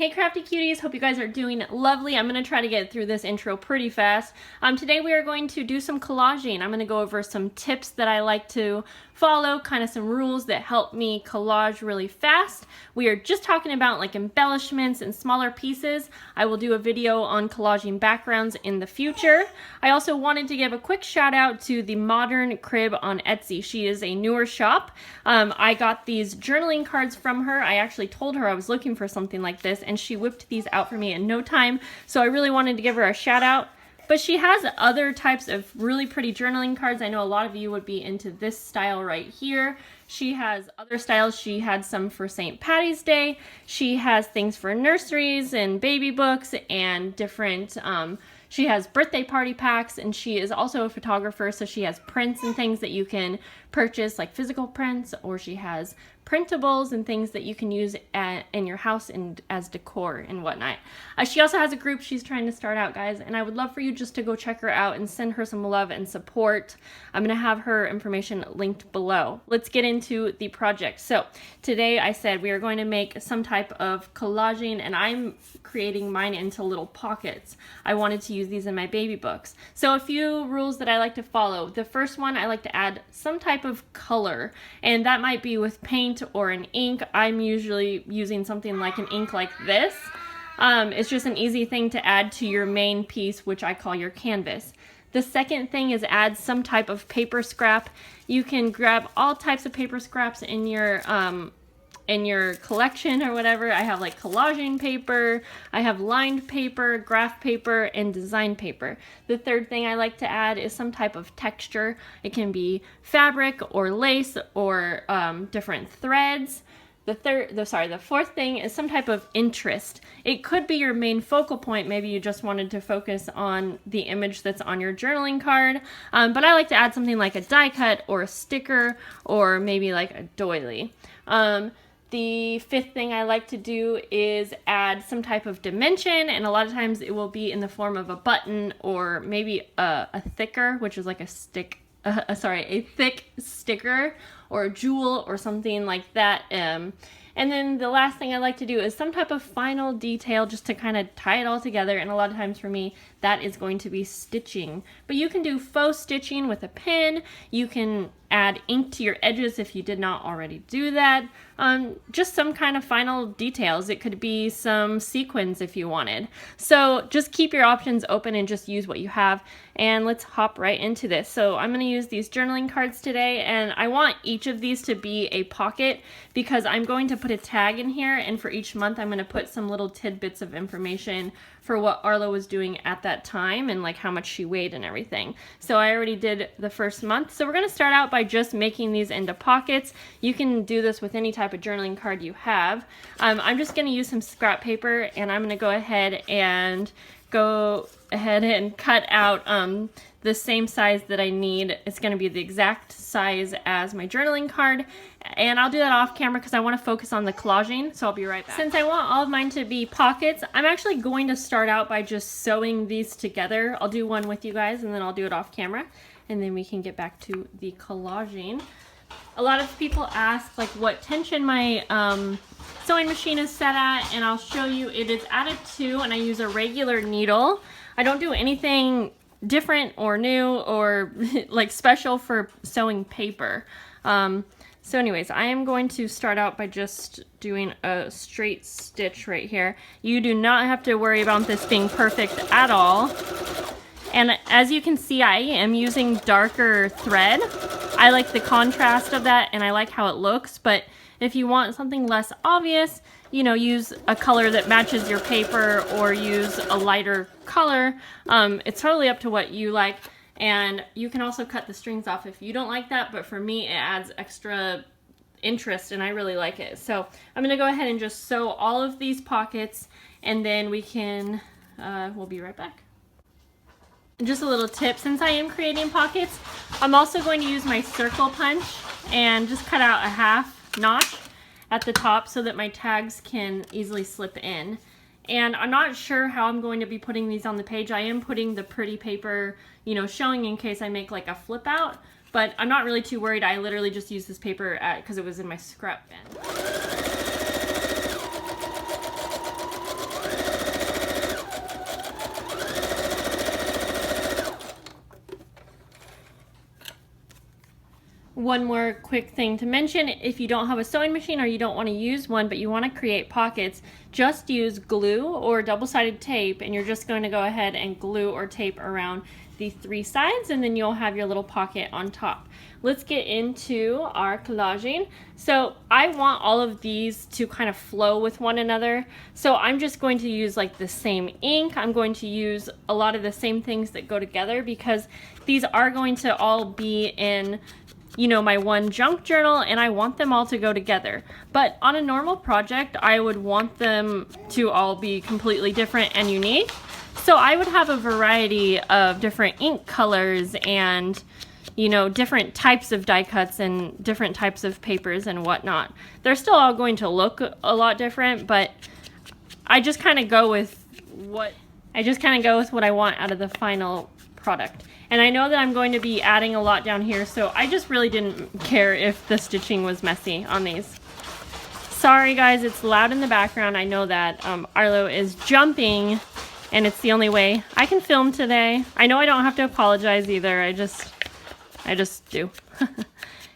Hey crafty cuties, hope you guys are doing lovely. I'm going to try to get through this intro pretty fast. Today we are going to do some collaging. I'm going to go over some tips that I like to follow, kind of some rules that help me collage really fast. We are just talking about like embellishments and smaller pieces. I will do a video on collaging backgrounds in the future. I also wanted to give a quick shout out to TheModernCrib on Etsy. She is a newer shop. I got these journaling cards from her. I actually told her I was looking for something like this and she whipped these out for me in no time. So I really wanted to give her a shout out. But she has other types of really pretty journaling cards. I know a lot of you would be into this style right here. She has other styles. She had some for St. Patty's Day. She has things for nurseries and baby books and different, she has birthday party packs, and she is also a photographer, so she has prints and things that you can purchase, like physical prints, or she has printables and things that you can use in your house and as decor and whatnot. She also has a group she's trying to start out, guys, and I would love for you just to go check her out and send her some love and support. I'm going to have her information linked below. Let's get into the project. So today I said we are going to make some type of collaging, and I'm creating mine into little pockets. I wanted to use these in my baby books. So a few rules that I like to follow. The first one, I like to add some type of color, and that might be with paint or an ink. I'm usually using something like an ink like this. It's just an easy thing to add to your main piece, which I call your canvas. The second thing is add some type of paper scrap. You can grab all types of paper scraps in your collection or whatever. I have like collaging paper, I have lined paper, graph paper, and design paper. The third thing I like to add is some type of texture. It can be fabric or lace or different threads. The fourth thing is some type of interest. It could be your main focal point. Maybe you just wanted to focus on the image that's on your journaling card. But I like to add something like a die cut or a sticker or maybe like a doily. The fifth thing I like to do is add some type of dimension, and a lot of times it will be in the form of a button or maybe a thicker, which is like a thick sticker or a jewel or something like that. And then the last thing I like to do is some type of final detail just to kind of tie it all together, and a lot of times for me that is going to be stitching. But you can do faux stitching with a pen. You can add ink to your edges if you did not already do that. Just some kind of final details. It could be some sequins if you wanted. So just keep your options open and just use what you have. And let's hop right into this. So I'm going to use these journaling cards today, and I want each of these to be a pocket because I'm going to put a tag in here, and for each month I'm going to put some little tidbits of information for what Arlo was doing at that time and like how much she weighed and everything. So I already did the first month. So we're going to start out by just making these into pockets. You can do this with any type of journaling card you have. I'm just going to use some scrap paper, and I'm going to go ahead and cut out the same size that I need. It's going to be the exact size as my journaling card, and I'll do that off camera because I want to focus on the collaging, so I'll be right back. Since I want all of mine to be pockets, I'm actually going to start out by just sewing these together. I'll do one with you guys, and then I'll do it off camera, and then we can get back to the collaging. A lot of people ask like what tension my sewing machine is set at, and I'll show you. It is at a 2, and I use a regular needle. I don't do anything different or new or like special for sewing paper. So anyways, I am going to start out by just doing a straight stitch right here. You do not have to worry about this being perfect at all. And as you can see, I am using darker thread. I like the contrast of that, and I like how it looks, but if you want something less obvious, you know, use a color that matches your paper or use a lighter color. It's totally up to what you like, and you can also cut the strings off if you don't like that, but for me it adds extra interest and I really like it. So I'm gonna go ahead and just sew all of these pockets, and then we can, we'll be right back. Just a little tip, since I am creating pockets, I'm also going to use my circle punch and just cut out a half notch at the top so that my tags can easily slip in. And I'm not sure how I'm going to be putting these on the page. I am putting the pretty paper, you know, showing in case I make like a flip out, but I'm not really too worried. I literally just used this paper because it was in my scrap bin. One more quick thing to mention, if you don't have a sewing machine or you don't want to use one but you want to create pockets, just use glue or double-sided tape, and you're just going to go ahead and glue or tape around the 3 sides, and then you'll have your little pocket on top. Let's get into our collaging. So I want all of these to kind of flow with one another, so I'm just going to use like the same ink. I'm going to use a lot of the same things that go together because these are going to all be in, you know, my one junk journal, and I want them all to go together. But on a normal project, I would want them to all be completely different and unique. So I would have a variety of different ink colors and, you know, different types of die cuts and different types of papers and whatnot. They're still all going to look a lot different, but I just kind of go with what I want out of the final product. And I know that I'm going to be adding a lot down here, so I just really didn't care if the stitching was messy on these. Sorry guys, it's loud in the background. I know that Arlo is jumping, and it's the only way I can film today. I know I don't have to apologize either. I just do.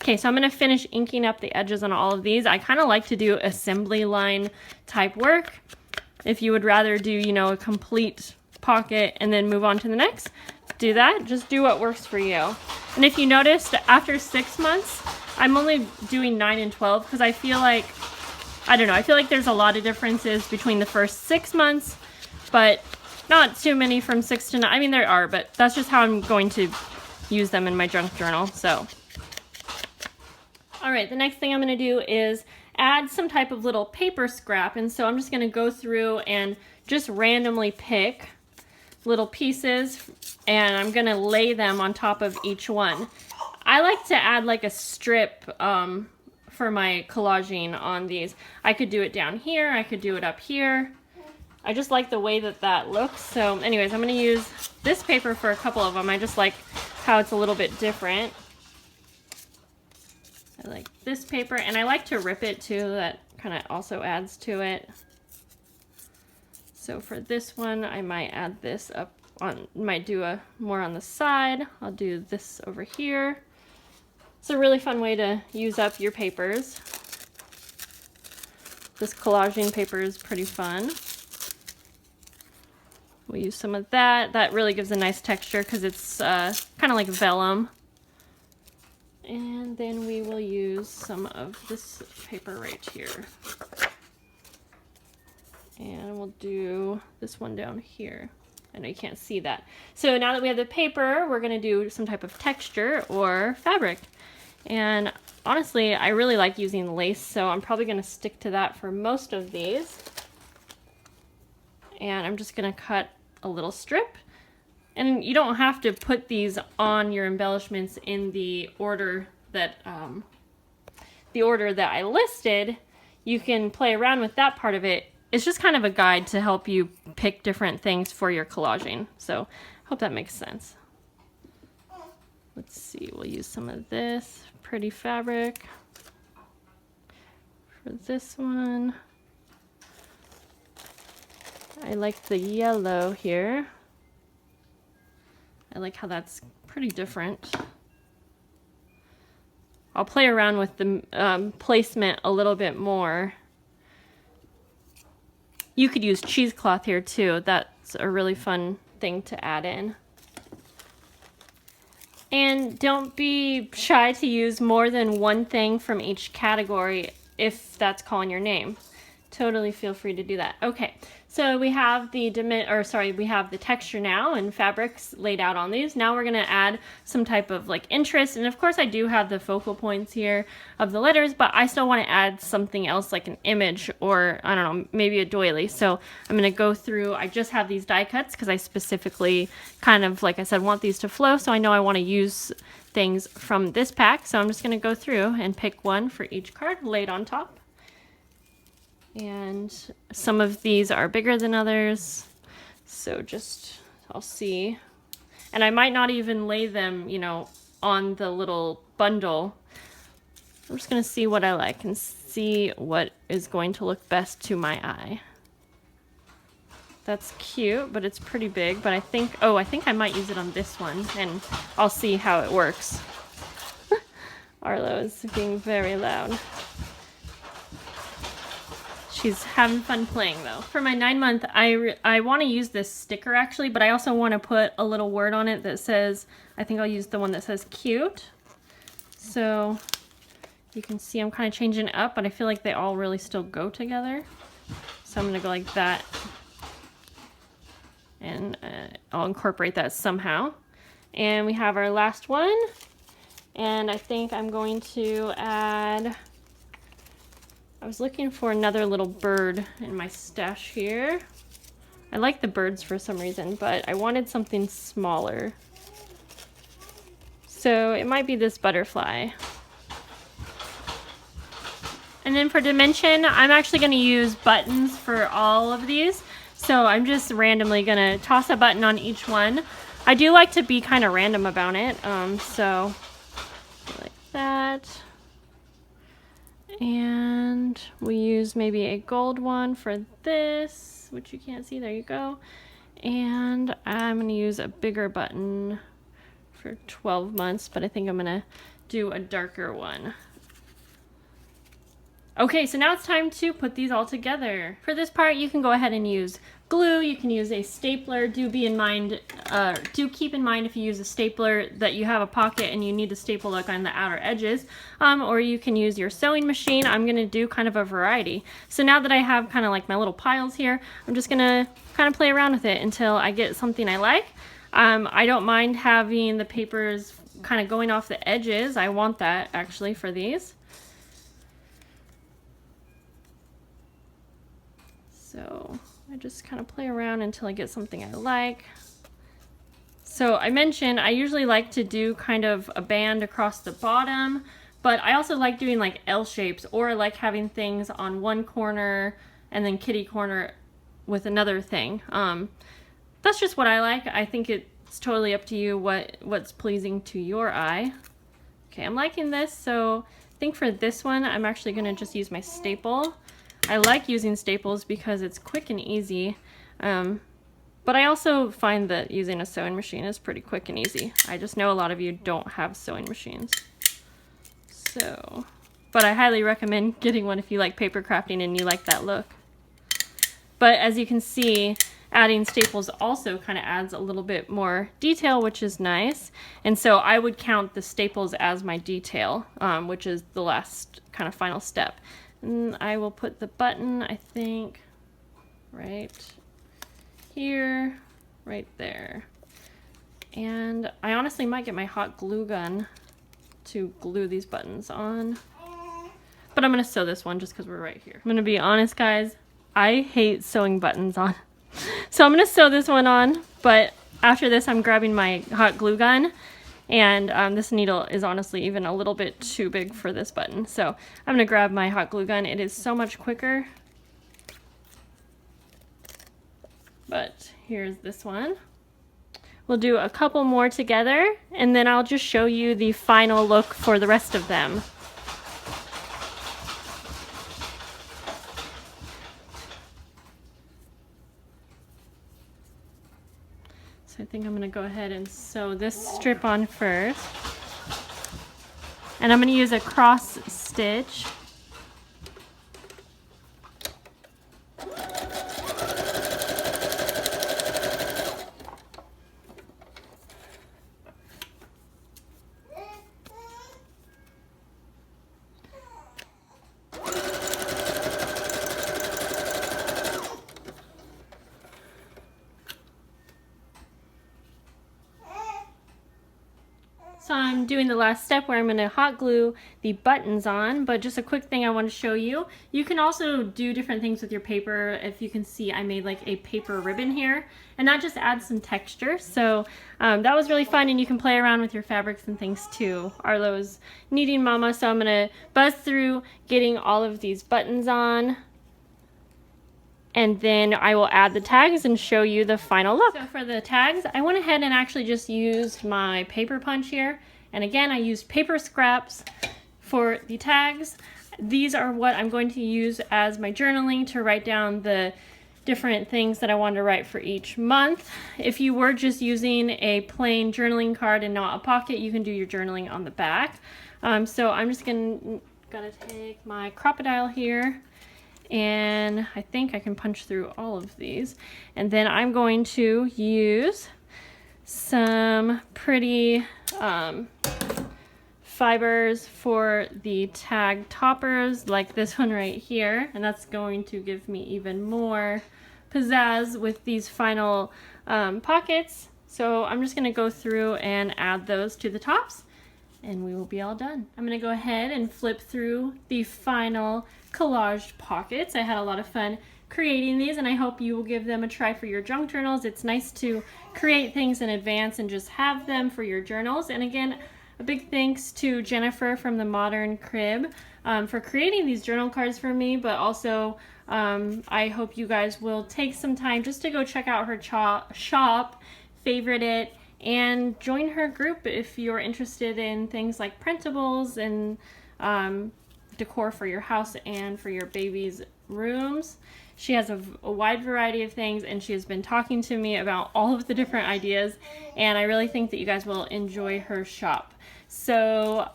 Okay, so I'm gonna finish inking up the edges on all of these. I kind of like to do assembly line type work. If you would rather do, you know, a complete pocket and then move on to the next, do that. Just do what works for you. And if you noticed, after 6 months, I'm only doing 9 and 12 because I feel like, I don't know, I feel like there's a lot of differences between the first 6 months, but not too many from 6 to 9. I mean, there are, but that's just how I'm going to use them in my junk journal. So, all right, the next thing I'm going to do is add some type of little paper scrap, and so I'm just going to go through and just randomly pick little pieces, and I'm going to lay them on top of each one. I like to add like a strip for my collaging on these. I could do it down here, I could do it up here. I just like the way that that looks. So anyways, I'm going to use this paper for a couple of them. I just like how it's a little bit different. I like this paper, and I like to rip it too. That kind of also adds to it. So for this one, I might add this up on, might do a more on the side. I'll do this over here. It's a really fun way to use up your papers. This collaging paper is pretty fun. We'll use some of that. That really gives a nice texture because it's kind of like vellum. And then we will use some of this paper right here. And we'll do this one down here. I know you can't see that. So now that we have the paper, we're going to do some type of texture or fabric. And honestly, I really like using lace, so I'm probably going to stick to that for most of these. And I'm just going to cut a little strip. And you don't have to put these on your embellishments in the order that I listed. You can play around with that part of it. It's just kind of a guide to help you pick different things for your collaging. So I hope that makes sense. Let's see, we'll use some of this pretty fabric for this one. I like the yellow here. I like how that's pretty different. I'll play around with the placement a little bit more. You could use cheesecloth here too. That's a really fun thing to add in. And don't be shy to use more than one thing from each category if that's calling your name. Totally feel free to do that. Okay, so we have the texture now and fabrics laid out on these. Now we're gonna add some type of like interest, and of course I do have the focal points here of the letters, but I still want to add something else like an image or I don't know, maybe a doily. So I'm gonna go through. I just have these die cuts because I specifically kind of, like I said, want these to flow. So I know I want to use things from this pack. So I'm just gonna go through and pick one for each card laid on top. And some of these are bigger than others, so just I'll see. And I might not even lay them, you know, on the little bundle. I'm just gonna see what I like and see what is going to look best to my eye. That's cute, but it's pretty big. But I think, oh, I think I might use it on this one, and I'll see how it works. Arlo's being very loud. She's having fun playing though. For my 9-month, I want to use this sticker actually, but I also want to put a little word on it that says, I think I'll use the one that says cute. So you can see I'm kind of changing it up, but I feel like they all really still go together. So I'm going to go like that. And I'll incorporate that somehow. And we have our last one. And I think I'm going to add, I was looking for another little bird in my stash here. I like the birds for some reason, but I wanted something smaller. So it might be this butterfly. And then for dimension, I'm actually going to use buttons for all of these. So I'm just randomly going to toss a button on each one. I do like to be kind of random about it. So like that. And we use maybe a gold one for this, which you can't see. There you go. And I'm going to use a bigger button for 12 months, but I think I'm going to do a darker one. Okay, so now it's time to put these all together. For this part, you can go ahead and use glue. You can use a stapler. Do keep in mind if you use a stapler that you have a pocket and you need to staple like on the outer edges, or you can use your sewing machine. I'm gonna do kind of a variety. So now that I have kind of like my little piles here, I'm just gonna kind of play around with it until I get something I like. I don't mind having the papers kind of going off the edges. I want that actually for these. So I just kind of play around until I get something I like. So I mentioned I usually like to do kind of a band across the bottom, but I also like doing like L shapes, or I like having things on one corner and then kitty corner with another thing. That's just what I like. I think it's totally up to you what's pleasing to your eye. Okay, I'm liking this, so I think for this one I'm actually going to just use my staple. I like using staples because it's quick and easy, but I also find that using a sewing machine is pretty quick and easy. I just know a lot of you don't have sewing machines. So, but I highly recommend getting one if you like paper crafting and you like that look. But as you can see, adding staples also kind of adds a little bit more detail, which is nice. And so I would count the staples as my detail, which is the last kind of final step. And I will put the button, I think, right here, right there. And I honestly might get my hot glue gun to glue these buttons on. But I'm going to sew this one just because we're right here. I'm going to be honest, guys, I hate sewing buttons on. So I'm going to sew this one on, but after this I'm grabbing my hot glue gun. And this needle is honestly even a little bit too big for this button. So I'm going to grab my hot glue gun. It is so much quicker. But here's this one. We'll do a couple more together, and then I'll just show you the final look for the rest of them. So I think I'm going to go ahead and sew this strip on first. And I'm going to use a cross stitch. So I'm doing the last step where I'm going to hot glue the buttons on, but just a quick thing I want to show you. You can also do different things with your paper. If you can see, I made like a paper ribbon here, and that just adds some texture. So that was really fun, and you can play around with your fabrics and things too. Arlo's needing mama, so I'm going to buzz through getting all of these buttons on. And then I will add the tags and show you the final look. So for the tags, I went ahead and actually just used my paper punch here. And again, I used paper scraps for the tags. These are what I'm going to use as my journaling to write down the different things that I wanted to write for each month. If you were just using a plain journaling card and not a pocket, you can do your journaling on the back. So I'm just gonna take my crocodile here, and I think I can punch through all of these. And then I'm going to use some pretty fibers for the tag toppers, like this one right here, and that's going to give me even more pizzazz with these final pockets. So I'm just gonna go through and add those to the tops, and we will be all done. I'm gonna go ahead and flip through the final collaged pockets. I had a lot of fun creating these, and I hope you will give them a try for your junk journals. It's nice to create things in advance and just have them for your journals. And again, a big thanks to Jennifer from TheModernCrib for creating these journal cards for me, but also I hope you guys will take some time just to go check out her shop, favorite it, and join her group if you're interested in things like printables and decor for your house and for your baby's rooms. She has a wide variety of things, and she has been talking to me about all of the different ideas, and I really think that you guys will enjoy her shop. So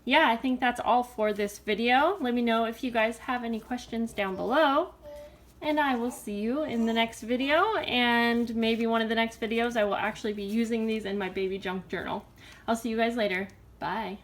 yeah, I think that's all for this video. Let me know if you guys have any questions down below, and I will see you in the next video, and maybe one of the next videos I will actually be using these in my baby junk journal. I'll see you guys later. Bye.